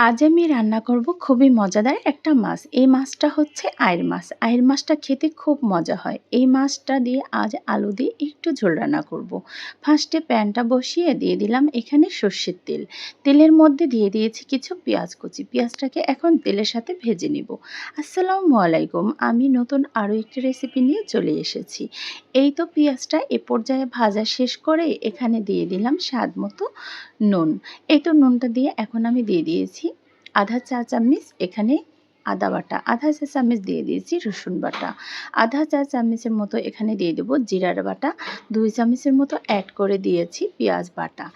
আজ আমি রান্না করব খুবই মজাদার একটা মাছ। এই মাছটা হচ্ছে আইড় মাছ। আইড় মাছটা খেতে খুব মজা হয়। এই মাছটা দিয়ে আজ আলু দিয়ে একটু ঝোল রান্না করব। ফার্স্টে প্যানটা বসিয়ে দিয়ে দিলাম এখানে সর্ষের তেল। তেলের মধ্যে দিয়ে দিয়েছি কিছু পেঁয়াজ কুচি। পেঁয়াজটাকে এখন তেলের সাথে ভেজে নিব। আসসালামু আলাইকুম, আমি নতুন আরও একটি রেসিপি নিয়ে চলে এসেছি। এই তো পেঁয়াজটা এ পর্যায়ে ভাজা শেষ করে এখানে দিয়ে দিলাম স্বাদ মতো নুন। এই তো নুনটা দিয়ে এখন আমি দিয়ে দিয়েছি আধা চা চামচ এখানে আদা বাটা, আধা চা চামচ দিয়ে দিয়েছি রসুন বাটা, আধা চা চামচের মতো এখানে দিয়ে দেবো জিরার বাটা, 2 চামচের মতো অ্যাড করে দিয়েছি পেঁয়াজ বাটা।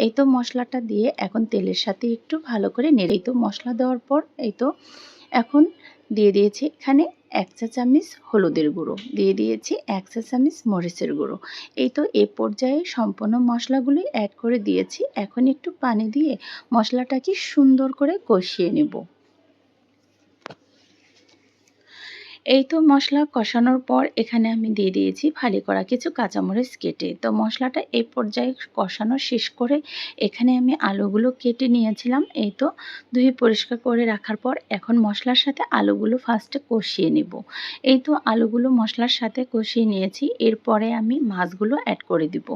এই তো মশলাটা দিয়ে এখন তেলের সাথে একটু ভালো করে নেড়ে, এই তো মশলা দেওয়ার পর এই তো এখন দিয়ে দিয়েছি এখানে 1 চা চামচ হলুদের গুঁড়ো, দিয়ে দিয়েছি 1 চা চামচ মরিচের গুঁড়ো। এই তো এ পর্যায়ে সম্পূর্ণ মশলাগুলি অ্যাড করে দিয়েছি। এখন একটু পানি দিয়ে মশলাটাকে সুন্দর করে কষিয়ে নেব। এই তো মশলা কষানোর পর এখানে আমি দিয়ে দিয়েছি ফালি করা কিছু কাঁচামরিচ কেটে। তো মশলাটা এই পর্যায়ে কষানো শেষ করে এখানে আমি আলুগুলো কেটে নিয়েছিলাম। এই তো ধুয়ে পরিষ্কার করে রাখার পর এখন মশলার সাথে আলুগুলো ফার্স্টে কষিয়ে নেব। এই তো আলুগুলো মশলার সাথে কষিয়ে নিয়েছি। এরপরে আমি মাছগুলো অ্যাড করে দিব।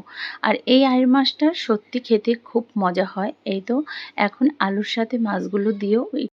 আর এই আইড় মাছটা সত্যি খেতে খুব মজা হয়। এই তো এখন আলুর সাথে মাছগুলো দিয়েও